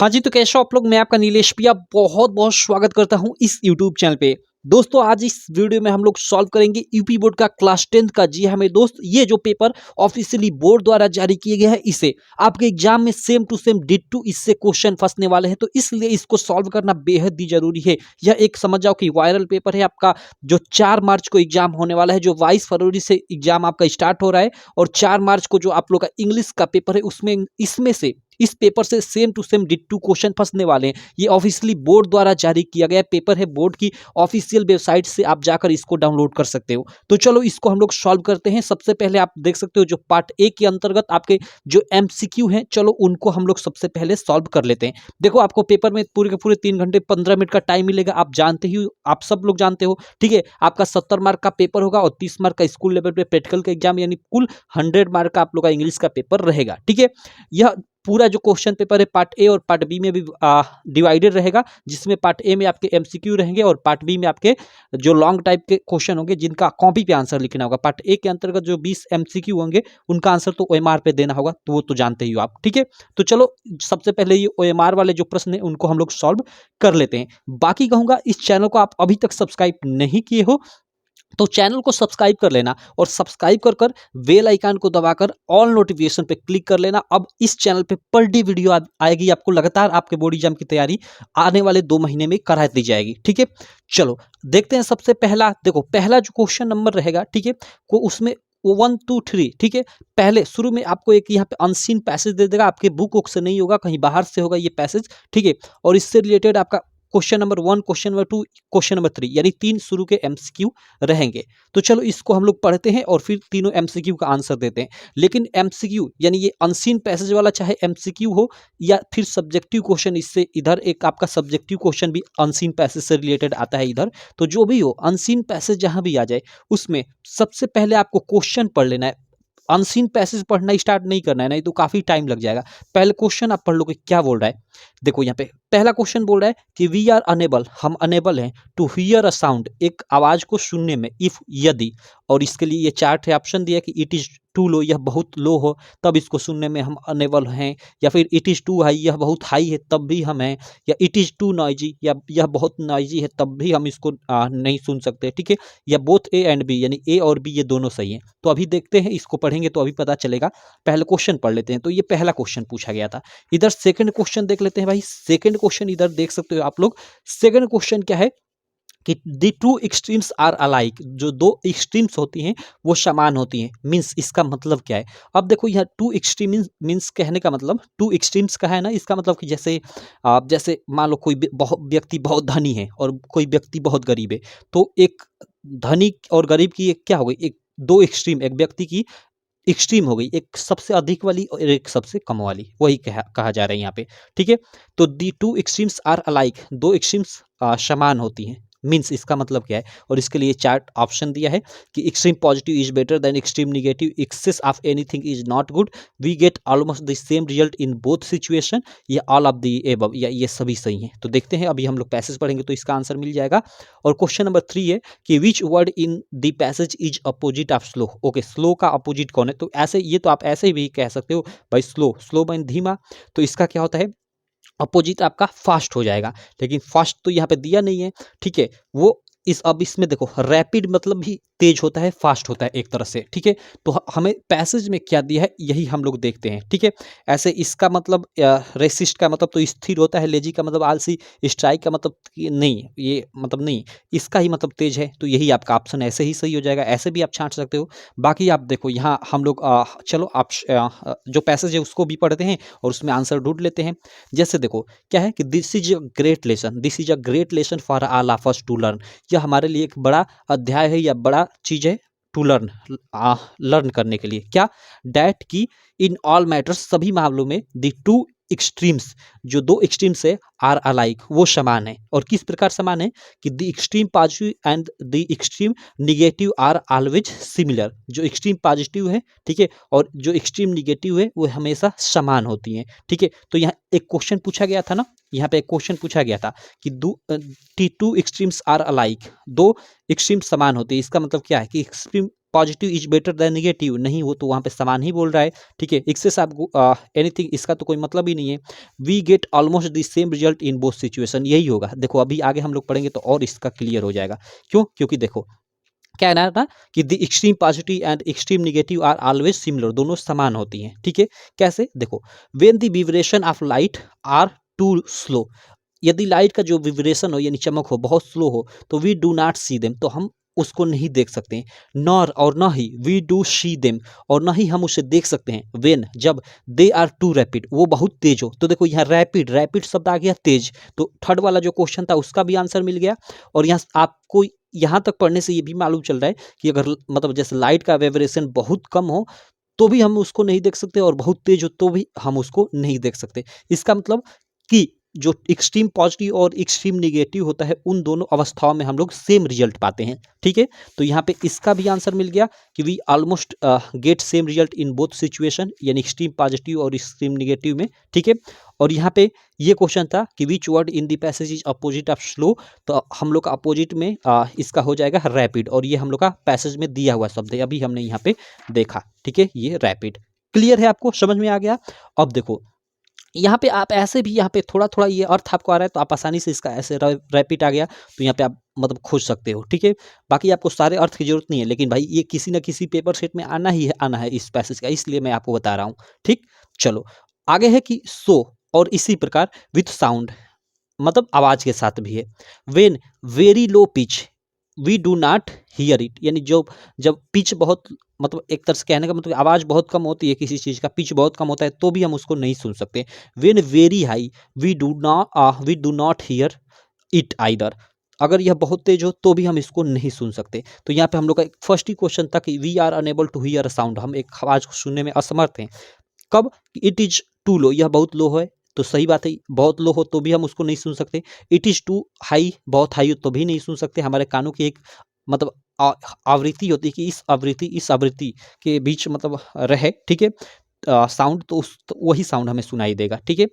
हाँ जी, तो कैसे हो आप लोग? मैं आपका नीलेश पिया बहुत-बहुत स्वागत करता हूँ इस यूट्यूब चैनल पे। दोस्तों आज इस वीडियो में हम लोग सॉल्व करेंगे यूपी बोर्ड का क्लास 10th का। जी हाँ मेरे दोस्त, ये जो पेपर ऑफिशियली बोर्ड द्वारा जारी किए गए हैं, इसे आपके एग्जाम में सेम टू सेम डिट्टो इससे क्वेश्चन फंसने वाले हैं, तो इसलिए इसको सॉल्व करना बेहद ही जरूरी है। यह एक समझ जाओ कि वायरल पेपर है आपका, जो 4 मार्च को एग्जाम होने वाला है, जो 22 फरवरी से एग्जाम आपका स्टार्ट हो रहा है और 4 मार्च को जो आप लोग का इंग्लिश का पेपर है उसमें इसमें से इस पेपर से same to same ditto question फंसने वाले हैं। ये ऑफिशियली बोर्ड द्वारा जारी किया गया पेपर है, बोर्ड की ऑफिशियल वेबसाइट से आप जाकर इसको डाउनलोड कर सकते हो। तो चलो इसको हम लोग सॉल्व करते हैं। सबसे पहले आप देख सकते हो जो पार्ट ए के अंतर्गत आपके जो एमसीक्यू हैं, चलो उनको हम लोग सबसे पहले सॉल्व कर लेते हैं। देखो आपको पेपर में पूरे के पूरे 3 घंटे 15 मिनट का टाइम मिलेगा, आप जानते ही, आप सब लोग जानते हो, ठीक है। आपका 70 मार्क का पेपर होगा और 30 मार्क का स्कूल लेवल पे प्रैक्टिकल का एग्जाम, यानी कुल 100 मार्क का आप लोग का इंग्लिश का पेपर रहेगा, ठीक है। यह पूरा जो क्वेश्चन पेपर है पार्ट ए और पार्ट बी में भी डिवाइडेड रहेगा, जिसमें पार्ट ए में आपके एमसीक्यू रहेंगे और पार्ट बी में आपके जो लॉन्ग टाइप के क्वेश्चन होंगे जिनका कॉपी पे आंसर लिखना होगा। पार्ट ए के अंतर्गत जो 20 एमसीक्यू होंगे उनका आंसर तो ओएमआर पे देना होगा, तो वो तो जानते ही हो आप, ठीक है। तो चलो सबसे पहले ये ओएमआर वाले जो प्रश्न है उनको हम लोग सॉल्व कर लेते हैं। बाकी कहूंगा, इस चैनल को आप अभी तक सब्सक्राइब नहीं किए हो तो चैनल को सब्सक्राइब कर लेना और सब्सक्राइब कर कर बेल आइकन को दबाकर ऑल नोटिफिकेशन पे क्लिक कर लेना। अब इस चैनल पे पर डे वीडियो आएगी आपको, लगातार आपके बोर्ड एग्जाम की तैयारी आने वाले 2 महीने में करा दी जाएगी, ठीक है। चलो देखते हैं। सबसे पहला देखो, पहला जो क्वेश्चन नंबर रहेगा, ठीक है, को उसमें 1 2 3, ठीक है। पहले शुरू में आपको एक यहाँ पे अनसीन पैसेज दे देगा, आपके बुक से नहीं होगा, कहीं बाहर से होगा ये पैसेज, ठीक है। और इससे रिलेटेड आपका question number 1, question number 2, question number 3, यानी 3 शुरू के एमसीक्यू रहेंगे। तो चलो इसको हम लोग पढ़ते हैं और फिर तीनों एमसीक्यू का आंसर देते हैं। लेकिन एमसीक्यू यानी ये अनसीन पैसेज वाला, चाहे एमसीक्यू हो या फिर सब्जेक्टिव क्वेश्चन, इससे इधर एक आपका सब्जेक्टिव क्वेश्चन भी अनसीन पैसेज से रिलेटेड आता है इधर। तो जो भी हो, अनसीन पैसेज जहां भी आ जाए उसमें सबसे पहले आपको क्वेश्चन पढ़ लेना है। अनसीन पैसेज पढ़ना स्टार्ट नहीं करना है, नहीं तो काफी टाइम लग जाएगा। पहले क्वेश्चन आप पढ़ लो कि क्या बोल रहा है। देखो यहाँ पे पहला क्वेश्चन बोल रहा है कि वी आर अनेबल, हम अनेबल हैं, टू हियर अ साउंड, एक आवाज को सुनने में, इफ, यदि। और इसके लिए ये चार्ट है, ऑप्शन दिया कि इट इज टू लो, यह बहुत लो हो तब इसको सुनने में हम अनेबल हैं, या फिर इट इज टू हाई, यह बहुत हाई है तब भी हम हैं, या इट इज टू नॉइजी, या यह बहुत नॉइजी है तब भी हम इसको नहीं सुन सकते, ठीक है। या बोथ ए एंड बी, यानी ए और बी ये दोनों सही हैं। तो अभी देखते हैं, इसको पढ़ेंगे तो अभी पता चलेगा। पहले क्वेश्चन पढ़ लेते हैं। तो ये पहला क्वेश्चन पूछा गया था। इधर सेकंड क्वेश्चन देख लेते हैं भाई। सेकंड क्वेश्चन इधर देख सकते हो आप लोग। सेकंड क्वेश्चन क्या है कि the two extremes are alike, जो दो एक्सट्रीम्स होती हैं वो समान होती हैं। मीन्स इसका मतलब क्या है? अब देखो यहाँ टू एक्सट्रीम मीन्स कहने का मतलब, टू एक्सट्रीम्स का है ना, इसका मतलब कि जैसे जैसे मान लो कोई बहुत व्यक्ति बहुत धनी है और कोई व्यक्ति बहुत गरीब है, तो एक धनी और गरीब की एक क्या हो गई, एक दो एक्सट्रीम, एक व्यक्ति की एक्सट्रीम हो गई, एक सबसे अधिक वाली और एक सबसे कम वाली, वही कहा जा रहा है यहाँ पे, ठीक है। तो दी टू एक्सट्रीम्स आर अलाइक, दो एक्सट्रीम्स समान होती हैं। मीन्स इसका मतलब क्या है? और इसके लिए चार्ट ऑप्शन दिया है कि extreme positive is better than extreme negative, excess of anything is not good, we get almost the same result in both situation, ये ऑल ऑफ द एबव, या ये सभी सही हैं। तो देखते हैं, अभी हम लोग पैसेज पढ़ेंगे तो इसका आंसर मिल जाएगा। और क्वेश्चन नंबर 3 है कि which word in the passage is opposite of slow. Okay, slow का अपोजिट कौन है? तो ऐसे, ये तो आप ऐसे भी कह सकते हो भाई, स्लो, स्लो मीन धीमा। तो इसका क्या होता है? अपोजिट आपका फास्ट हो जाएगा। लेकिन फास्ट तो यहाँ पे दिया नहीं है, ठीक है। वो इस, अब इसमें देखो, रैपिड मतलब भी तेज होता है, फास्ट होता है एक तरह से, ठीक है। तो हमें पैसेज में क्या दिया है यही हम लोग देखते हैं, ठीक है। ऐसे इसका मतलब रेसिस्ट का मतलब तो स्थिर होता है, लेजी का मतलब आलसी, स्ट्राइक का मतलब नहीं, ये मतलब नहीं, इसका ही मतलब तेज है। तो यही आपका ऑप्शन ऐसे ही सही हो जाएगा। ऐसे भी आप छांट सकते हो। बाकी आप देखो यहाँ हम लोग चलो आप जो पैसेज है उसको भी पढ़ते हैं और उसमें आंसर ढूंढ लेते हैं। जैसे देखो क्या है कि this is a great lesson, this is a great lesson for all of us to learn, यह हमारे लिए एक बड़ा अध्याय है या बड़ा चीज है टू लर्न, लर्न करने के लिए। क्या? डैट की इन ऑल मैटर्स, सभी मामलों में, द टू एक्सट्रीम्स, जो दो एक्सट्रीम्स है, आर अलाइक, वो समान है। और किस प्रकार समान है? कि the extreme positive and the extreme negative are always similar, जो एक्सट्रीम पॉजिटिव है, ठीक है, और जो एक्सट्रीम निगेटिव है वो हमेशा समान होती हैं, ठीक है। तो यहाँ एक क्वेश्चन पूछा गया था ना, यहाँ पे एक क्वेश्चन पूछा गया था कि टू एक्सट्रीम्स आर अलाइक, दो एक्सट्रीम समान होते हैं। इसका मतलब क्या है कि extreme positive is better then negative, नहीं, वो तो वहाँ पे समान ही बोल रहा है, ठीक है। एक्सेस आप एनीथिंग, इसका तो कोई मतलब ही नहीं है। We get almost the same result in both situation, यही होगा। देखो अभी आगे हम लोग पढ़ेंगे तो और इसका क्लियर हो जाएगा। क्यों? क्योंकि देखो क्या है ना कि the extreme positive and extreme negative are always similar, दोनों समान होती हैं, ठीक है। कैसे? देखो, when the vibration of light are too slow, यदि लाइट का जो विब्रेशन हो यानी चमक हो बहुत स्लो हो, तो we do not see them, तो हम उसको नहीं देख सकते हैं। नॉर, और ना ही वी डू सी देम, और ना ही हम उसे देख सकते हैं। वेन, जब दे आर टू रैपिड, वो बहुत तेज हो। तो देखो यहाँ रैपिड, रैपिड शब्द आ गया, तेज, तो थर्ड वाला जो क्वेश्चन था उसका भी आंसर मिल गया। और यहाँ आपको यहाँ तक पढ़ने से ये भी मालूम चल रहा है कि अगर मतलब जैसे लाइट का वाइब्रेशन बहुत कम हो तो भी हम उसको नहीं देख सकते, और बहुत तेज हो तो भी हम उसको नहीं देख सकते। इसका मतलब कि जो एक्सट्रीम पॉजिटिव और एक्सट्रीम निगेटिव होता है, उन दोनों अवस्थाओं में हम लोग सेम रिजल्ट पाते हैं, ठीक है। तो यहाँ पे इसका भी आंसर मिल गया कि we almost get same result in both situation, यानी एक्सट्रीम पॉजिटिव और एक्सट्रीम निगेटिव में, ठीक है। और यहाँ पे ये क्वेश्चन था कि which word in the passage is opposite of slow, तो हम लोग का अपोजिट में इसका हो जाएगा रैपिड, और ये हम लोग का पैसेज में दिया हुआ शब्द है, अभी हमने यहाँ पे देखा, ठीक है। ये रैपिड क्लियर है, आपको समझ में आ गया। अब देखो यहाँ पे आप ऐसे भी यहाँ पे थोड़ा थोड़ा ये अर्थ आपको आ रहा है तो आप आसानी से इसका ऐसे रैपिड आ गया तो यहाँ पे आप मतलब खोज सकते हो, ठीक है। बाकी आपको सारे अर्थ की जरूरत नहीं है, लेकिन भाई ये किसी ना किसी पेपर सेट में आना ही है, आना है इस पैसेज का, इसलिए मैं आपको बता रहा हूँ, ठीक। चलो आगे है कि सो, और इसी प्रकार विथ साउंड, मतलब आवाज के साथ भी है। When very low pitch we do not hear it, यानी जो जब पिच बहुत, मतलब एक तरह से कहने का मतलब आवाज बहुत कम होती है, किसी चीज का पिच बहुत कम होता है तो भी हम उसको नहीं सुन सकते। When very high we do not hear it either, अगर यह बहुत तेज हो तो भी हम इसको नहीं सुन सकते। तो यहाँ पे हम लोग का एक फर्स्ट ही क्वेश्चन था कि we are unable to hear sound, हम एक आवाज को सुनने में असमर्थ हैं। कब? इट इज टू लो, यह बहुत लो है, तो सही बात है, बहुत लो हो तो भी हम उसको नहीं सुन सकते। इट इज टू हाई, बहुत हाई हो तो भी नहीं सुन सकते। हमारे कानों की एक मतलब आवृत्ति होती है कि इस आवृत्ति के बीच मतलब रहे, ठीक है, साउंड, तो वही साउंड हमें सुनाई देगा, ठीक है।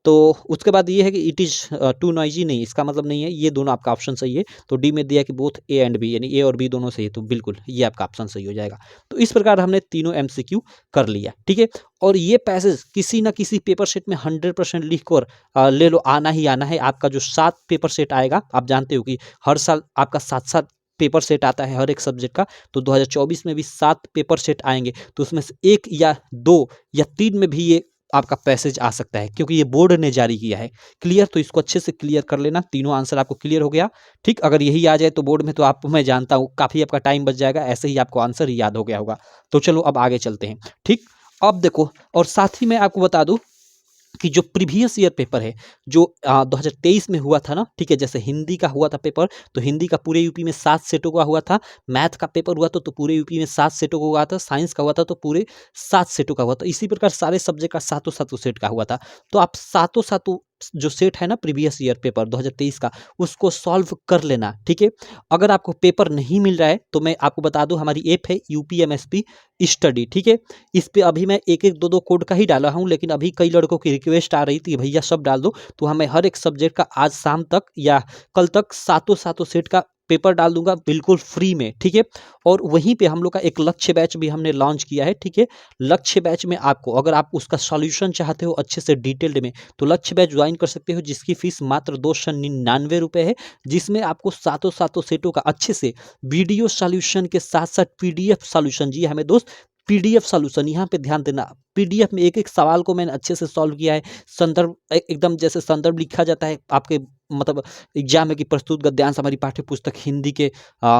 तो उसके बाद ये है कि इट इज टू नॉइजी, नहीं, इसका मतलब नहीं है, ये दोनों आपका ऑप्शन सही है। तो डी में दिया कि बोथ ए एंड बी, यानी ए और बी दोनों सही है, तो बिल्कुल ये आपका ऑप्शन सही हो जाएगा। तो इस प्रकार हमने तीनों एमसीक्यू कर लिया, ठीक है। और ये पैसेज किसी ना किसी पेपर सेट में 100% लिख कर ले लो, आना ही आना है। आपका जो 7 पेपर सेट आएगा, आप जानते हो कि हर साल आपका 7-7 पेपर सेट आता है हर एक सब्जेक्ट का, तो 2024 में भी 7 पेपर सेट आएंगे, तो उसमें से 1 या 2 या 3 में भी ये आपका पैसेज आ सकता है, क्योंकि ये बोर्ड ने जारी किया है। क्लियर? तो इसको अच्छे से क्लियर कर लेना, तीनों आंसर आपको क्लियर हो गया, ठीक। अगर यही आ जाए तो बोर्ड में, तो आप, मैं जानता हूँ काफ़ी आपका टाइम बच जाएगा, ऐसे ही आपको आंसर ही याद हो गया होगा। तो चलो अब आगे चलते हैं, ठीक। अब देखो, और साथ ही मैं आपको बता दूं कि जो प्रीवियस ईयर पेपर है, जो 2023 में हुआ था ना, ठीक है, जैसे हिंदी का हुआ था पेपर, तो हिंदी का पूरे यूपी में 7 सेटों का हुआ था। मैथ का पेपर हुआ तो पूरे यूपी में 7 सेटों का हुआ था। साइंस का हुआ था तो पूरे 7 सेटों का हुआ था। इसी प्रकार सारे सब्जेक्ट का सातों सातों सेट का हुआ था। तो आप सातों सातों जो सेट है ना प्रीवियस ईयर पेपर 2023 का, उसको सॉल्व कर लेना, ठीक है। अगर आपको पेपर नहीं मिल रहा है तो मैं आपको बता दूं, हमारी ऐप है यूपीएमएसपी स्टडी, ठीक है। इस पे अभी मैं एक एक दो दो कोड का ही डाला हूं, लेकिन अभी कई लड़कों की रिक्वेस्ट आ रही थी भैया सब डाल दो, तो हमें हर एक सब्जेक्ट का आज शाम तक या कल तक सातों सातों सेट का पेपर डाल दूंगा बिल्कुल फ्री में, ठीक है। और वहीं पे हम लोग का एक लक्ष्य बैच भी हमने लॉन्च किया है, ठीक है। लक्ष्य बैच में आपको, अगर आप उसका सॉल्यूशन चाहते हो अच्छे से डिटेल्ड में, तो लक्ष्य बैच ज्वाइन कर सकते हो, जिसकी फीस मात्र 299 रुपये है, जिसमें आपको सातों सातों सेटों का अच्छे से वीडियो सॉल्यूशन के साथ साथ पीडीएफ सॉल्यूशन, जी हमें दोस्त पीडीएफ सॉल्यूशन, यहाँ पे ध्यान देना, पीडीएफ में एक एक सवाल को मैंने अच्छे से सॉल्व किया है। संदर्भ एकदम जैसे संदर्भ लिखा जाता है आपके मतलब एग्जाम में कि प्रस्तुत गद्यांश हमारी पाठ्य पुस्तक हिंदी के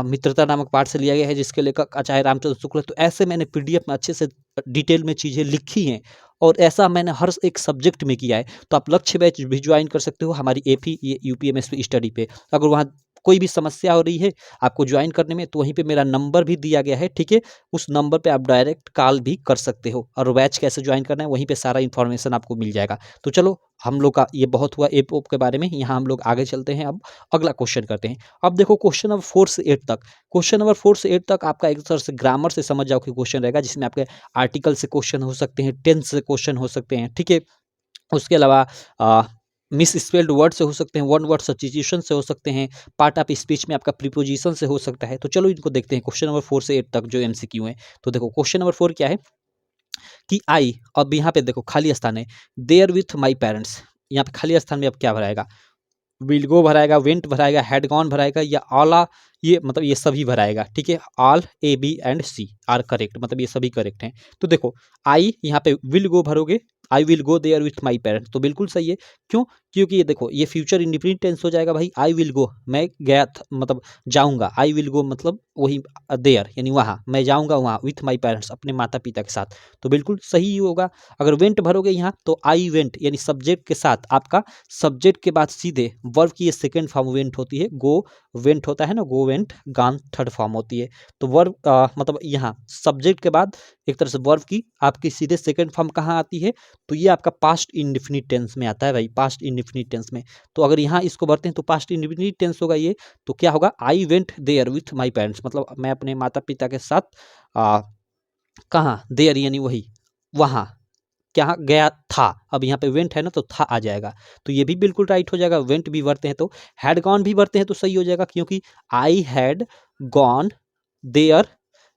मित्रता नामक पाठ से लिया गया है, जिसके लेखक आचार्य रामचंद्र शुक्ल। तो ऐसे मैंने पीडीएफ में अच्छे से डिटेल में चीज़ें लिखी हैं, और ऐसा मैंने हर एक सब्जेक्ट में किया है। तो आप लक्ष्य बैच भी ज्वाइन कर सकते हो हमारी एपी ये यूपीएमएसपी स्टडी पे। अगर वहाँ कोई भी समस्या हो रही है आपको ज्वाइन करने में, तो वहीं पे मेरा नंबर भी दिया गया है, ठीक है। उस नंबर पे आप डायरेक्ट कॉल भी कर सकते हो, और बैच कैसे ज्वाइन करना है वहीं पे सारा इन्फॉर्मेशन आपको मिल जाएगा। तो चलो, हम लोग का ये बहुत हुआ ऐप के बारे में, यहाँ हम लोग आगे चलते हैं। अब अगला क्वेश्चन करते हैं। अब देखो क्वेश्चन नंबर 4 से 8 तक, क्वेश्चन नंबर 4 से 8 तक आपका एक तरह से ग्रामर से समझ जाओ कि क्वेश्चन रहेगा, जिसमें आपके आर्टिकल से क्वेश्चन हो सकते हैं, टेंस से क्वेश्चन हो सकते हैं, ठीक है। उसके अलावा मिस स्पेल्ड वर्ड से हो सकते हैं, वन वर्ड सब्स्टिट्यूशन से हो सकते हैं, पार्ट ऑफ स्पीच में आपका प्रीपोजिशन से हो सकता है। तो चलो इनको देखते हैं क्वेश्चन नंबर 4 से 8 तक जो एमसीक्यू है। तो देखो क्वेश्चन नंबर 4 क्या है कि आई, अब यहाँ पे देखो खाली स्थान है, देयर विथ माई पेरेंट्स, यहाँ पे खाली स्थान में अब क्या भराएगा, विल गो भराएगा, वेंट भराएगा, हैड गॉन भराएगा, या ऑल, ये मतलब ये सभी भराएगा। ठीक है, all A B and C are correct, मतलब ये सभी करेक्ट हैं। तो देखो आई यहाँ पे विल गो भरोगे, I will go there with my parents, तो बिल्कुल सही है। क्यों? क्योंकि ये देखो ये फ्यूचर इंडिफिनिट टेंस हो जाएगा भाई, आई विल गो मैं गया था मतलब जाऊंगा, आई विल गो मतलब वही देयर यानी वहाँ, मैं जाऊंगा वहाँ विथ माई पेरेंट्स अपने माता पिता के साथ, तो बिल्कुल सही ही होगा। अगर वेंट भरोगे यहाँ तो आई वेंट यानी सब्जेक्ट के साथ आपका, सब्जेक्ट के बाद सीधे वर्ब की ये सेकेंड फॉर्म वेंट होती है, गो वेंट होता है ना, गो वेंट, गान थर्ड फॉर्म होती है। तो वर्ब मतलब यहाँ सब्जेक्ट के बाद एक तरह से वर्ब की आपकी सीधे सेकेंड फॉर्म कहाँ आती है, तो ये आपका पास्ट इंडिफिनिट टेंस में आता है भाई, पास्ट इंडिफिनिट टेंस में। तो अगर यहाँ इसको भरते हैं तो पास्ट इंडिफिनिट टेंस होगा ये, तो क्या होगा, I went there with my parents, मतलब मैं अपने माता पिता के साथ कहाँ, देयर यानी वही वहाँ, क्या गया था, अब यहाँ पे वेंट है ना तो था आ जाएगा, तो ये भी बिल्कुल राइट हो जाएगा। वेंट भी भरते हैं तो, हैड गॉन भी भरते हैं तो सही हो जाएगा, क्योंकि I had gone there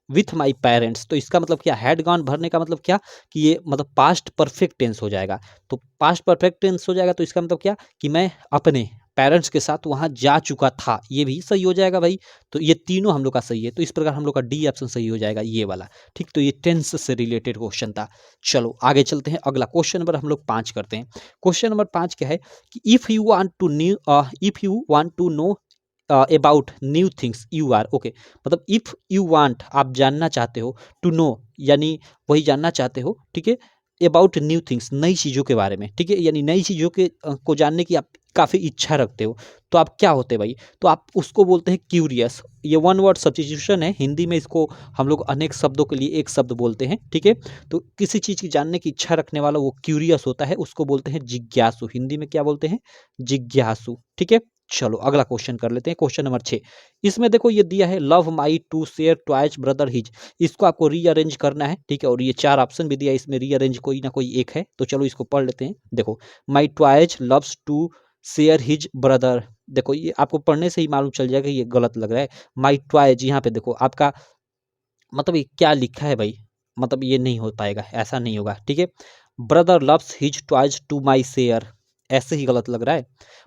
with my parents, तो इसका मतलब क्या, हैड गॉन भरने का मतलब क्या कि ये मतलब पास्ट परफेक्ट टेंस हो जाएगा। तो पास्ट परफेक्ट टेंस हो जाएगा तो इसका मतलब क्या कि मैं अपने पेरेंट्स के साथ वहां जा चुका था, ये भी सही हो जाएगा भाई। तो ये तीनों हम लोग का सही है, तो इस प्रकार हम लोग का डी ऑप्शन सही हो जाएगा ये वाला। ठीक, तो ये टेंस से रिलेटेड क्वेश्चन था। चलो आगे चलते हैं, अगला क्वेश्चन नंबर हम लोग 5 करते हैं। क्वेश्चन नंबर 5 क्या है कि if you want to know about new things you are okay, मतलब इफ यू वांट आप जानना चाहते हो, टू नो यानी वही जानना चाहते हो, ठीक है, अबाउट न्यू थिंग्स नई चीज़ों के बारे में, ठीक है, यानी नई चीज़ों के को जानने की आप काफ़ी इच्छा रखते हो, तो आप क्या होते हैं भाई, तो आप उसको बोलते हैं क्यूरियस। ये वन वर्ड सब्स्टिट्यूशन है, हिंदी में इसको हम लोग अनेक शब्दों के लिए एक शब्द बोलते हैं, ठीक है। तो किसी चीज़ की जानने की इच्छा रखने वाला वो क्यूरियस होता है, उसको बोलते हैं जिज्ञासु, हिंदी में क्या बोलते हैं, जिज्ञासु, ठीक है। चलो अगला क्वेश्चन कर लेते हैं, क्वेश्चन नंबर 6। इसमें देखो ये दिया है love my to share toys brother his, इसको आपको रीअरेंज करना है, ठीक है, और ये 4 ऑप्शन भी दिया है, इसमें रीअरेंज कोई ना कोई एक है, तो चलो इसको पढ़ लेते हैं। देखो my twice loves to share his brother, देखो ये आपको पढ़ने से ही मालूम चल जाएगा ये गलत लग रहा है। माई ट्वाइज यहाँ पे देखो आपका मतलब ये क्या लिखा है भाई, मतलब ये नहीं हो पाएगा, ऐसा नहीं होगा, ठीक है। Brother loves his toys to my share, ऐसे ही गलत लग रहा है।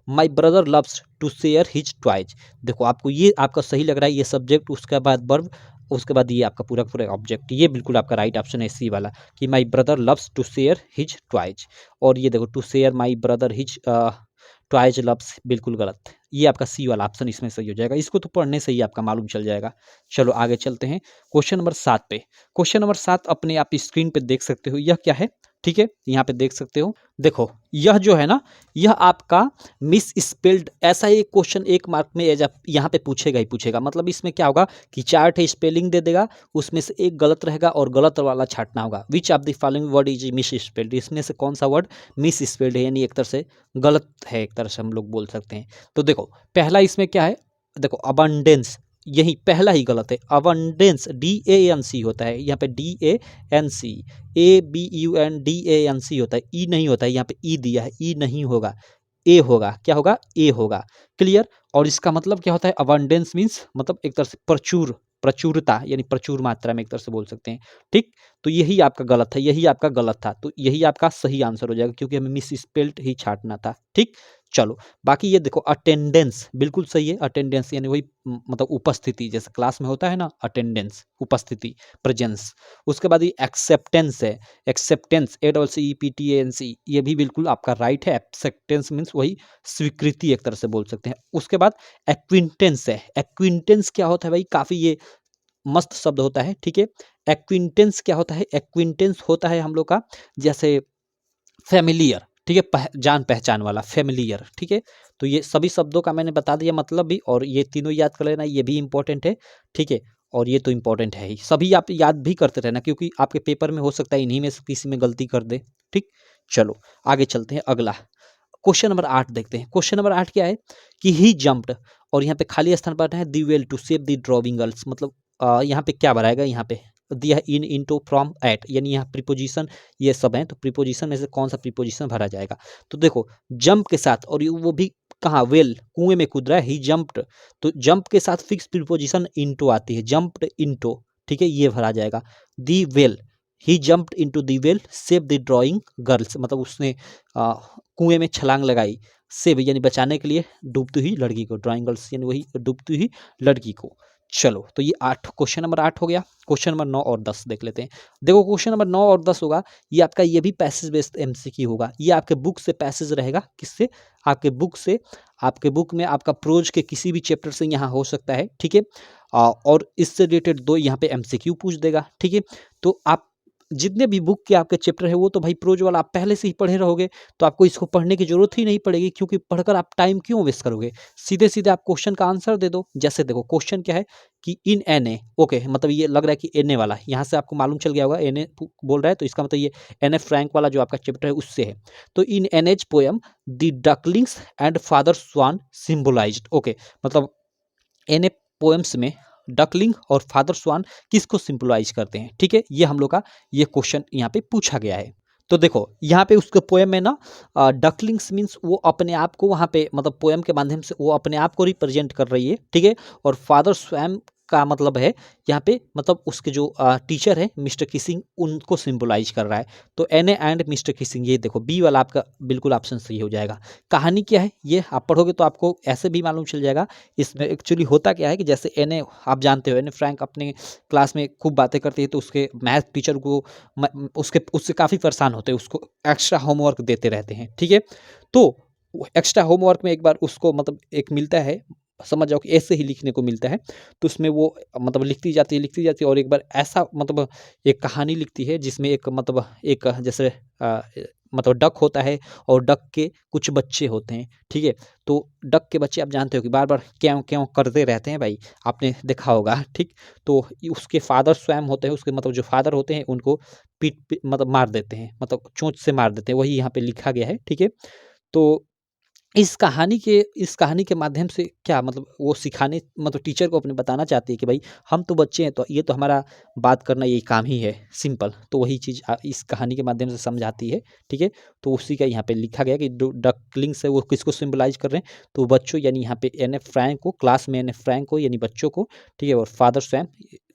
My brother loves to share his toys, देखो आपको ये आपका सही लग रहा है, ये सब्जेक्ट उसके बाद वर्ब उसके बाद ये आपका पूरा पूरा ऑब्जेक्ट, ये बिल्कुल आपका राइट ऑप्शन है सी वाला कि my brother loves to share his toys. और ये देखो to share my brother his toys loves, बिल्कुल गलत, ये आपका सी वाला ऑप्शन इसमें सही हो जाएगा, इसको तो पढ़ने से ही आपका मालूम चल जाएगा। चलो आगे चलते हैं क्वेश्चन नंबर 7 पे। क्वेश्चन नंबर 7 अपने आप स्क्रीन पे देख सकते हो, यह क्या है, ठीक है, यहाँ पे देख सकते हो। देखो यह जो है ना, यह आपका मिस स्पेल्ड, ऐसा एक क्वेश्चन एक मार्क में यहाँ पे पूछेगा ही पूछेगा, मतलब इसमें क्या होगा कि 4 ठे स्पेलिंग दे देगा, उसमें से एक गलत रहेगा और गलत वाला छांटना होगा। Which of the following word is miss spelled, इसमें से कौन सा वर्ड मिस स्पेल्ड है, यानी एक तरह से गलत है, एक तरह से हम लोग बोल सकते हैं। तो देखो पहला इसमें क्या है, देखो अबंडेंस, यही पहला ही गलत है, अबंडेंस DANC होता है, यहाँ पे DANC, ABUNDANC होता है, ई नहीं होता है, यहाँ पे ई दिया है, ई नहीं होगा, ए होगा, क्या होगा, ए होगा, क्लियर। और इसका मतलब क्या होता है, अबंडेंस मीन्स मतलब एक तरह से प्रचुर, प्रचुरता यानी प्रचुर मात्रा में एक तरह से बोल सकते हैं, ठीक। तो यही आपका गलत है, यही आपका गलत था, तो यही आपका सही आंसर हो जाएगा, क्योंकि हमें मिस स्पेल्ड ही छांटना था, ठीक। चलो बाकी ये देखो अटेंडेंस बिल्कुल सही है, अटेंडेंस यानी वही मतलब उपस्थिति, जैसे क्लास में होता है ना अटेंडेंस, उपस्थिति, प्रेजेंस। उसके बाद ये एक्सेप्टेंस है, एक्सेप्टेंस ACCEPTANC, ये भी बिल्कुल आपका राइट है। एक्सेप्टेंस मीन्स वही स्वीकृति एक तरह से बोल सकते हैं। उसके बाद एक्विंटेंस है, एक्विंटेंस क्या होता है भाई, काफ़ी ये मस्त शब्द होता है, ठीक है। एक्विंटेंस क्या होता है, एक्विंटेंस होता है हम लोग का जैसे फैमिलियर, ठीक है, जान पहचान वाला फैमिलियर, ठीक है। तो ये सभी शब्दों का मैंने बता दिया मतलब भी, और ये तीनों याद कर लेना, ये भी इंपॉर्टेंट है, ठीक है। और ये तो इंपॉर्टेंट है ही, सभी आप याद भी करते रहना, क्योंकि आपके पेपर में हो सकता है इन्हीं में से किसी में गलती कर दे, ठीक। चलो आगे चलते हैं, अगला क्वेश्चन नंबर 8 देखते हैं। क्वेश्चन नंबर 8 क्या है कि ही जंप्ड, और यहाँ पे खाली स्थान पर है the well to save the drowning girls, मतलब यहाँ पे क्या भराएगा, यहाँ पे दिया है इन, इनटू, फ्रॉम, एट, यानी यहाँ प्रीपोजिशन ये सब हैं, तो प्रीपोजिशन में से कौन सा प्रीपोजिशन भरा जाएगा? तो देखो जंप के साथ, और वो भी कहाँ, वेल, कुएं में कूद रहा है, ही जंप्ड, तो जंप के साथ फिक्स प्रीपोजिशन इनटू आती है, जंप्ड इनटू, ठीक है, ये भरा जाएगा। The well, he jumped into the well, save the drowning girls, मतलब उसने कुएं में छलांग लगाई, सेव यानी बचाने के लिए डूबती हुई लड़की को, ड्राइंग गर्ल्स यानी वही डूबती हुई लड़की को। चलो तो ये 8, क्वेश्चन नंबर 8 हो गया। क्वेश्चन नंबर 9 और 10 देख लेते हैं। देखो क्वेश्चन नंबर 9 और 10 होगा, ये आपका ये भी पैसेज बेस्ड एमसीक्यू होगा। ये आपके बुक से पैसेज रहेगा, किससे? आपके बुक से। आपके बुक में आपका प्रोज के किसी भी चैप्टर से यहाँ हो सकता है, ठीक है। और इससे रिलेटेड 2 यहाँ पे एमसीक्यू पूछ देगा, ठीक है। तो आप जितने भी बुक के आपके चैप्टर है वो तो भाई प्रोज वाला आप पहले से ही पढ़े रहोगे, तो आपको इसको पढ़ने की जरूरत ही नहीं पड़ेगी, क्योंकि पढ़कर आप टाइम क्यों वेस्ट करोगे, सीधे सीधे आप क्वेश्चन का आंसर दे दो। जैसे देखो क्वेश्चन क्या है कि इन एन ए, ओके, मतलब ये लग रहा है कि एन ए वाला, यहाँ से आपको मालूम चल गया होगा एन ए बोल रहा है, तो इसका मतलब ये एन ए फ्रैंक वाला जो आपका चैप्टर है उससे है। तो in an age poem the ducklings and father swan symbolised, okay, मतलब एन ए पोएम्स में डकलिंग और फादर स्वान किसको सिंपलाइज करते हैं, ठीक है। ये हम लोग का ये क्वेश्चन यहाँ पे पूछा गया है। तो देखो यहाँ पे उसके पोएम में ना डकलिंग्स मीन्स वो अपने आप को वहाँ पे, मतलब पोएम के माध्यम से वो अपने आप को रिप्रेजेंट कर रही है, ठीक है। और फादर स्वयं का मतलब है यहाँ पे, मतलब उसके जो टीचर है मिस्टर किसिंग, उनको सिंबलाइज कर रहा है। तो Anna and Mr Kissing, ये देखो बी वाला आपका बिल्कुल ऑप्शन सही हो जाएगा। कहानी क्या है ये आप पढ़ोगे तो आपको ऐसे भी मालूम चल जाएगा। इसमें एक्चुअली होता क्या है कि जैसे एन ए आप जानते हो, एन ए फ्रैंक अपने क्लास में खूब बातें करती है, तो उसके मैथ टीचर को उससे काफ़ी परेशान होते हैं, उसको एक्स्ट्रा होमवर्क देते रहते हैं, ठीक है। तो एक्स्ट्रा होमवर्क में एक बार उसको मतलब एक मिलता है, समझ जाओ कि ऐसे ही लिखने को मिलता है, तो उसमें वो मतलब लिखती जाती है, और एक बार ऐसा मतलब एक कहानी लिखती है जिसमें एक मतलब एक जैसे मतलब डक होता है और डक के कुछ बच्चे होते हैं, ठीक है। तो डक के बच्चे आप जानते हो कि बार बार क्यों क्यों करते रहते हैं भाई, आपने देखा होगा, ठीक। तो उसके फादर स्वयं होते हैं, उसके मतलब जो फादर होते हैं उनको पीट मतलब मार देते हैं, मतलब चोंच से मार देते हैं, वही यहाँ पे लिखा गया है, ठीक है। तो इस कहानी के माध्यम से क्या मतलब वो सिखाने मतलब टीचर को अपने बताना चाहती है कि भाई हम तो बच्चे हैं, तो ये तो हमारा बात करना यही काम ही है, सिंपल। तो वही चीज़ इस कहानी के माध्यम से समझाती है, ठीक है। तो उसी का यहाँ पे लिखा गया कि जो डकलिंग से वो किसको सिंबलाइज कर रहे हैं, तो बच्चों यानी यहाँ पे एन एफ फ्रैंक को, क्लास में एन एफ फ्रैंक को यानी बच्चों को, ठीक है। और फादर स्वयं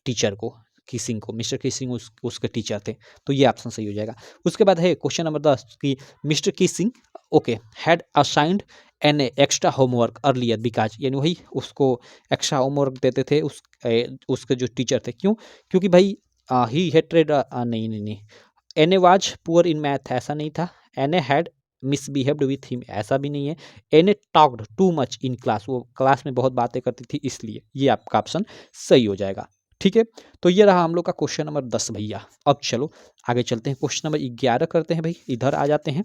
टीचर को, किसिंग को, मिस्टर किसिंग उसके टीचर थे। तो ये ऑप्शन सही हो जाएगा। उसके बाद है क्वेश्चन नंबर 10 कि mister Keesing okay had assigned an extra homework earlier because, यानी वही उसको एक्स्ट्रा होमवर्क देते थे उसके जो टीचर थे, क्यों? क्योंकि भाई ही हेट्रेड नहीं नहीं नहीं, Anna was poor in math, ऐसा नहीं था। Anna had misbehaved with him, ऐसा भी नहीं है। Anna talked too much in class, वो क्लास में बहुत बातें करती थी इसलिए, ये आपका ऑप्शन सही हो जाएगा, ठीक है। तो ये रहा हम लोग का क्वेश्चन नंबर 10 भैया। अब चलो आगे चलते हैं, क्वेश्चन नंबर 11 करते हैं भाई, इधर आ जाते हैं।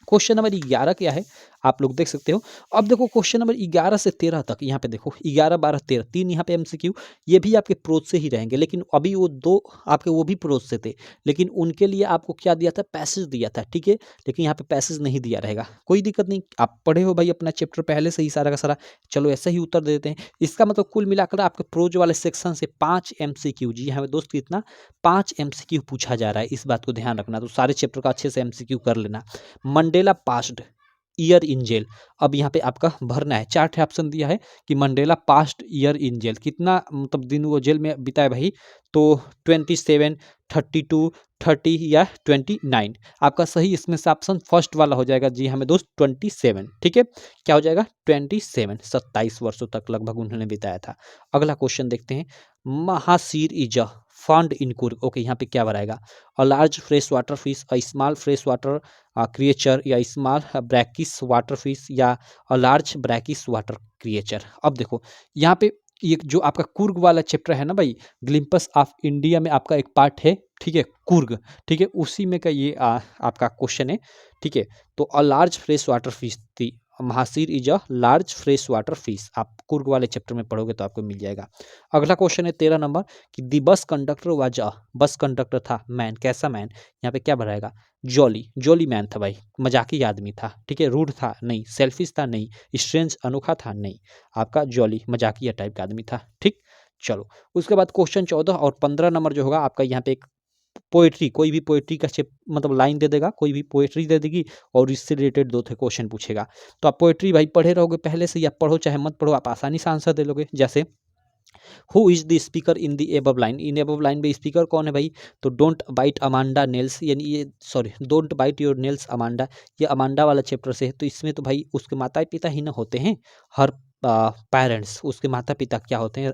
क्वेश्चन नंबर 11 क्या है आप लोग देख सकते हो। अब देखो क्वेश्चन नंबर 11 से 13 तक, यहाँ पे देखो 11 12 13 3 यहाँ पे एमसीक्यू, ये भी आपके प्रोज से ही रहेंगे, लेकिन अभी वो 2 आपके वो भी प्रोज से थे, लेकिन उनके लिए आपको क्या दिया था, पैसेज दिया था, ठीक है। लेकिन यहाँ पे पैसेज नहीं दिया रहेगा, कोई दिक्कत नहीं, आप पढ़े हो भाई अपना चैप्टर पहले से ही सारा का सारा, चलो ऐसे ही उत्तर दे देते हैं। इसका मतलब कुल मिलाकर आपके प्रोज वाले सेक्शन से 5 एमसीक्यू, जी हाँ दोस्त कितना, 5 एमसीक्यू पूछा जा रहा है, इस बात को ध्यान रखना। तो सारे चैप्टर का अच्छे से एमसीक्यू कर लेना। Mandela passed year in jail, अब यहाँ पे आपका भरना है, 4 ऑप्शन दिया है कि Mandela past year in jail, कितना मतलब दिन वो जेल में बिताए भाई, तो 27 32 30 या 29, आपका सही इसमें से ऑप्शन फर्स्ट वाला हो जाएगा। जी हमें दोस्त 27, ठीक है, क्या हो जाएगा 27, 27 वर्षों तक लगभग उन्होंने बिताया था। अगला क्वेश्चन देखते हैं, mahseer is a found in Coorg, okay यहाँ पे क्या बनाएगा, अ large fresh water fish, a small fresh water creature, या स्मॉल ब्रैकिस वाटर फिश, या लार्ज ब्रैकिस वाटर क्रिएचर। अब देखो यहाँ पे ये जो आपका कुर्ग वाला चैप्टर है ना भाई, ग्लिम्पस ऑफ इंडिया में आपका एक पार्ट है, ठीक है, कुर्ग, ठीक है, उसी में का ये आपका क्वेश्चन है, ठीक है। तो a large fresh water fish थी, mahseer is a large fresh water fish, आप कुर्ग वाले चैप्टर में पढ़ोगे तो आपको मिल जाएगा। अगला क्वेश्चन है 13 नंबर कि दी bus conductor was a, bus conductor था मैन, कैसा मैन, यहाँ पे क्या भराएगा, जॉली, जॉली मैन था भाई, मजाकी आदमी था, ठीक है। रूड था नहीं, सेल्फिश था नहीं, स्ट्रेंज अनोखा था नहीं, आपका जॉली मजाकिया टाइप का आदमी था, ठीक। चलो उसके बाद क्वेश्चन 14 और 15 नंबर जो होगा आपका यहाँ पे एक पोएट्री, कोई भी पोएट्री का मतलब लाइन दे देगा, कोई भी पोएट्री दे देगी और इससे रिलेटेड 2 थे क्वेश्चन पूछेगा। तो आप पोएट्री भाई पढ़े रहोगे पहले से, या पढ़ो चाहे मत पढ़ो, आप आसानी से आंसर दे लोगे। जैसे who is the speaker in the above line, in above line में स्पीकर कौन है भाई? तो डोंट बाइट अमांडा नेल्स, यानी ये sorry don't bite your nails Amanda, ये अमांडा वाला चैप्टर से है। तो इसमें तो भाई उसके माता पिता ही ना होते हैं, हर पेरेंट्स उसके माता पिता क्या होते हैं,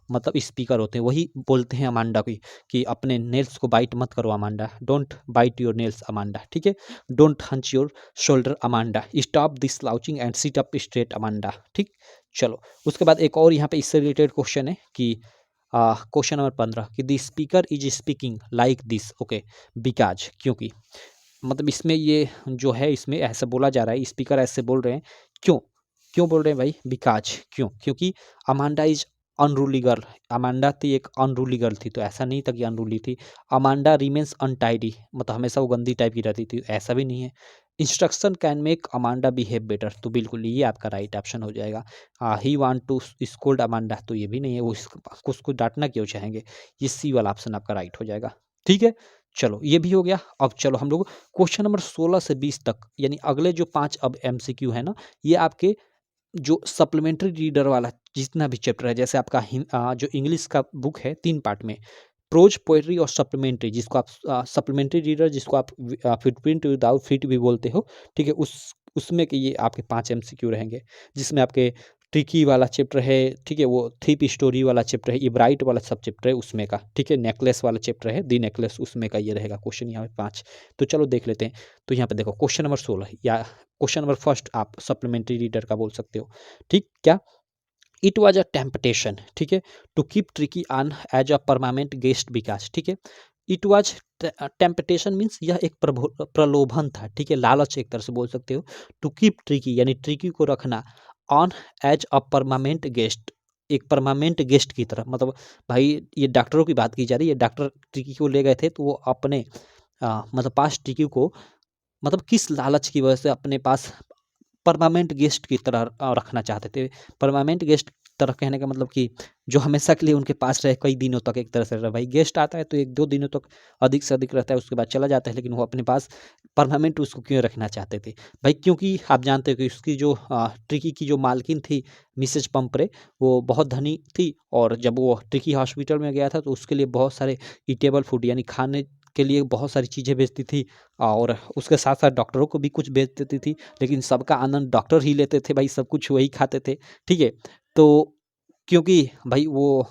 मतलब स्पीकर होते हैं, वही बोलते हैं अमांडा को कि अपने नेल्स को बाइट मत करो Amanda, don't bite your nails Amanda, ठीक है। Don't hunch your shoulder Amanda, stop this slouching and sit up straight Amanda, ठीक। चलो उसके बाद एक और यहाँ पे इससे रिलेटेड क्वेश्चन है कि क्वेश्चन नंबर 15 कि the speaker is speaking like this, okay, because, क्योंकि, मतलब इसमें ये जो है इसमें ऐसे बोला जा रहा है, स्पीकर ऐसे बोल रहे हैं, क्यों क्यों बोल रहे हैं भाई? बिकॉज, क्यों? क्योंकि Amanda is unruly girl, Amanda थी एक अनरूली गर्ल थी, तो ऐसा नहीं था कि अनरूली थी। अमांडा रिमेन्स अनटाइडी, मतलब हमेशा वो गंदी टाइप की रहती थी, ऐसा भी नहीं है। Instruction can make Amanda behave better, तो बिल्कुल ये आपका राइट ऑप्शन हो जाएगा। He want to scold Amanda, तो ये भी नहीं है, वो उसको डांटना क्यों चाहेंगे, ये सी वाला ऑप्शन आपका राइट हो जाएगा, ठीक है। चलो ये भी हो गया। अब चलो हम लोग क्वेश्चन नंबर 16 से 20 तक, यानी अगले जो 5 अब एमसीक्यू है ना, ये आपके जो सप्लीमेंट्री रीडर वाला जितना भी चैप्टर है, जैसे आपका जो इंग्लिश का बुक है 3 पार्ट में, प्रोज, पोएट्री और सप्लीमेंट्री, जिसको आप सप्लीमेंट्री रीडर, जिसको आप फुटप्रिंट विदाउट फीट भी बोलते हो, ठीक है, उसमें के ये आपके 5 एमसीक्यू रहेंगे, जिसमें आपके ट्रिकी वाला चैप्टर है, ठीक है, वो थीप स्टोरी वाला चैप्टर है, इब्राइट वाला सब चैप्टर है उसमें का, ठीक है, नेकलेस वाला चैप्टर है, दी नेकलेस, उसमें का ये रहेगा क्वेश्चन यहाँ पे 5। तो चलो देख लेते हैं। तो यहाँ पे देखो क्वेश्चन नंबर 16 या क्वेश्चन नंबर फर्स्ट आप सप्लीमेंट्री रीडर का बोल सकते हो, ठीक। क्या? इट वॉज अ टेम्पटेशन, ठीक है, to keep Tricki on as a permanent guest because, ठीक है। इट वॉज टेम्पटेशन मीन्स यह एक प्रलोभन था, ठीक है, लालच एक तरह से बोल सकते हो। टू कीप ट्रिकी यानी ट्रिकी को रखना, on as a permanent guest, एक परमानेंट गेस्ट की तरह, मतलब भाई ये डॉक्टरों की बात की जा रही है, डॉक्टर ट्रिकी को ले गए थे तो वो अपने मतलब पास ट्रिकी को, मतलब किस लालच की वजह से अपने पास परमानेंट गेस्ट की तरह रखना चाहते थे। परमानेंट गेस्ट तरह कहने का मतलब कि जो हमेशा के लिए उनके पास रहे, कई दिनों तक एक तरह से रहे। भाई गेस्ट आता है तो 1-2 दिनों तक अधिक से अधिक रहता है, उसके बाद चला जाता है, लेकिन वो अपने पास परमानेंट उसको क्यों रखना चाहते थे भाई? क्योंकि आप जानते हो कि उसकी जो ट्रिकी की जो मालकिन थी मिसेज पंपरे, वो बहुत धनी थी, और जब वो ट्रिकी हॉस्पिटल में गया था तो उसके लिए बहुत सारे ईटेबल फूड यानी खाने के लिए बहुत सारी चीज़ें बेचती थी, और उसके साथ साथ डॉक्टरों को भी कुछ बेच देती थी, लेकिन सबका आनंद डॉक्टर ही लेते थे भाई, सब कुछ वही खाते थे, ठीक है। तो क्योंकि भाई वो,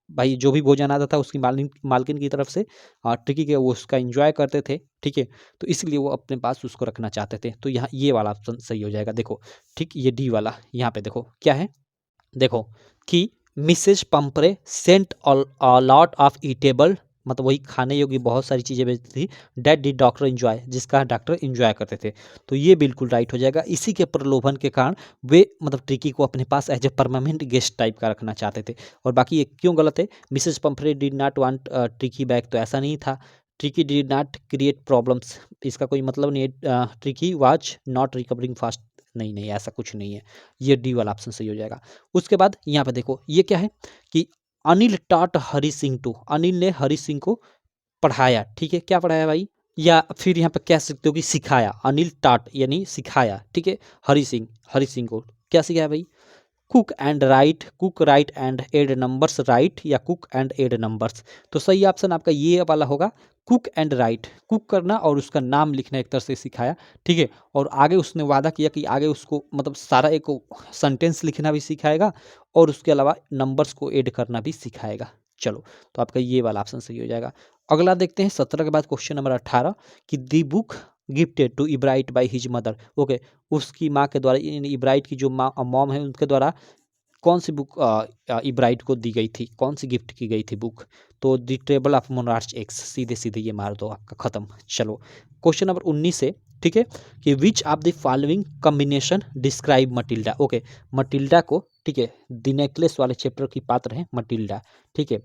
भाई जो भी भोजन आता था उसकी मालकिन की तरफ से ट्रिकी के, वो उसका एंजॉय करते थे, ठीक है, तो इसलिए वो अपने पास उसको रखना चाहते थे। तो यहाँ ये वाला ऑप्शन सही हो जाएगा। देखो ठीक, ये डी वाला यहाँ पे देखो क्या है, देखो कि Mrs Pumphrey sent a lot of eatable, मतलब वही खाने योग्य बहुत सारी चीज़ें बेचती थी, डेट डी डॉक्टर इंजॉय, जिसका डॉक्टर इंजॉय करते थे। तो ये बिल्कुल राइट हो जाएगा। इसी के प्रलोभन के कारण वे मतलब ट्रिकी को अपने पास as a permanent guest type का रखना चाहते थे। और बाकी ये क्यों गलत है? Mrs Pumphrey did not want Tricki back, तो ऐसा नहीं था। Tricki did not create problems, इसका कोई मतलब नहीं है। Tricki was not recovering fast, नहीं नहीं ऐसा कुछ नहीं है। ये डी वाला ऑप्शन सही हो जाएगा। उसके बाद यहाँ पे देखो ये क्या है कि अनिल टॉट हरि सिंह टू, अनिल ने हरि सिंह को पढ़ाया, ठीक है, क्या पढ़ाया भाई? या फिर यहाँ पे कह सकते हो कि सिखाया, अनिल टॉट यानी सिखाया, ठीक है, हरि सिंह को क्या सिखाया भाई? Cook and write, cook write and add numbers write, या कुक एंड एड नंबर्स। तो सही ऑप्शन आपका ये वाला होगा, कुक एंड राइट, कुक करना और उसका नाम लिखना एक तरह से सिखाया, ठीक है। और आगे उसने वादा किया कि आगे उसको मतलब सारा एक सेंटेंस लिखना भी सिखाएगा, और उसके अलावा नंबर्स को ऐड करना भी सिखाएगा। चलो तो आपका ये वाला ऑप्शन सही हो जाएगा। अगला देखते हैं 17 के बाद क्वेश्चन नंबर 18 कि the book gifted to Ebright by his mother, okay, उसकी माँ के द्वारा, इब्राइट की जो मॉम है उनके द्वारा कौन सी बुक इब्राइट को दी गई थी, कौन सी गिफ्ट की गई थी बुक? तो the trouble of monarch X, सीधे सीधे ये मार दो, आपका खत्म। चलो क्वेश्चन नंबर 19 से, ठीक है, कि which of the following combination describe Matilda, okay, Matilda को, ठीक है, द नेकलेस वाले चैप्टर की पात्र है मटिल्डा, ठीक है,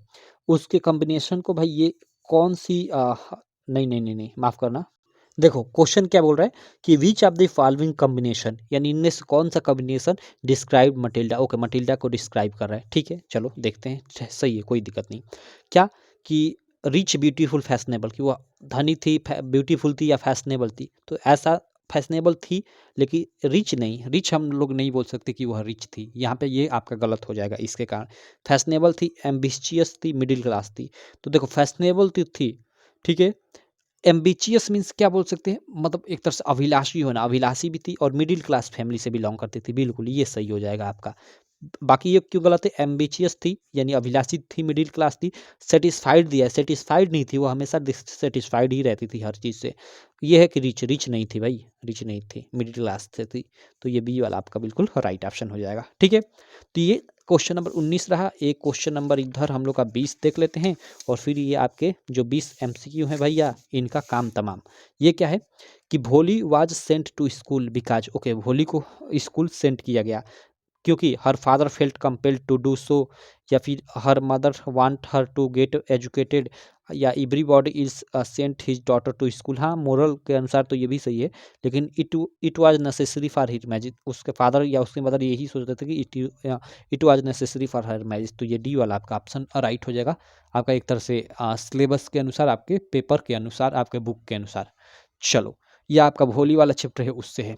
उसके कॉम्बिनेशन को भाई ये कौन सी नहीं नहीं नहीं नहीं माफ करना, देखो क्वेश्चन क्या बोल रहा है कि which of the following combination, यानी इनमें से कौन सा combination describe Matilda. Okay, Matilda को डिस्क्राइब कर रहा है, ठीक है चलो देखते हैं। सही है, कोई दिक्कत नहीं। क्या कि रिच ब्यूटीफुल फैशनेबल, कि वो धनी थी, ब्यूटीफुल थी या फैशनेबल थी, तो ऐसा फैशनेबल थी लेकिन रिच नहीं। रिच हम लोग नहीं बोल सकते कि वह रिच थी, यहाँ पे ये आपका गलत हो जाएगा इसके कारण। फैशनेबल थी, एम्बिशियस थी, मिडिल क्लास थी। तो देखो फैशनेबल थी, ठीक है। एम्बिशियस मीन्स क्या बोल सकते हैं, मतलब एक तरह से अभिलाषी होना, अभिलाषी भी थी और मिडिल क्लास फैमिली से बिलोंग करती थी, बिल्कुल ये सही हो जाएगा आपका। बाकी ये क्यों गलत है, एम्बिशियस थी यानी अभिलाषी थी, मिडिल क्लास थी। सेटिस्फाइड दिया है, सेटिस्फाइड नहीं थी, वो हमेशा डिससेटिस्फाइड ही रहती थी हर चीज़ से। ये है कि रिच, रिच नहीं थी भाई, रिच नहीं थी, मिडिल क्लास से थी। तो ये बी वाला आपका बिल्कुल राइट ऑप्शन हो जाएगा, ठीक है। तो ये क्वेश्चन नंबर 19 रहा। एक क्वेश्चन नंबर इधर हम लोग का 20 देख लेते हैं और फिर ये आपके जो 20 MCQ हैं भैया, इनका काम तमाम। ये क्या है कि Bholi was sent to school because, okay Bholi को स्कूल सेंट किया गया क्योंकि her father felt compelled to do so, या फिर her mother want her to get educated, या everybody is sent his daughter to school. हाँ, मोरल के अनुसार तो ये भी सही है, लेकिन it was necessary for his marriage, उसके फादर या उसके मदर यही सोचते थे कि it was necessary for her marriage. तो ये डी वाला आपका ऑप्शन राइट हो जाएगा आपका, एक तरह से सिलेबस के अनुसार, आपके पेपर के अनुसार, आपके बुक के अनुसार। चलो, ये आपका भोली वाला चैप्टर है, उससे है।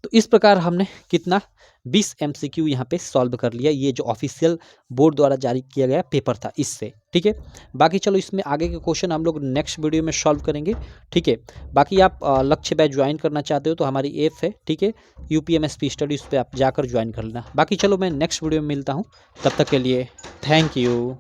तो इस प्रकार हमने कितना 20 MCQ यहाँ पे सॉल्व कर लिया, ये जो ऑफिशियल बोर्ड द्वारा जारी किया गया पेपर था इससे, ठीक है। बाकी चलो इसमें आगे के क्वेश्चन हम लोग नेक्स्ट वीडियो में सॉल्व करेंगे, ठीक है। बाकी आप लक्ष्य बैच ज्वाइन करना चाहते हो तो हमारी ऐप है, ठीक है, UPMSP स्टडी, उस पर आप जाकर ज्वाइन कर लेना। बाकी चलो मैं नेक्स्ट वीडियो में मिलता हूँ, तब तक के लिए थैंक यू।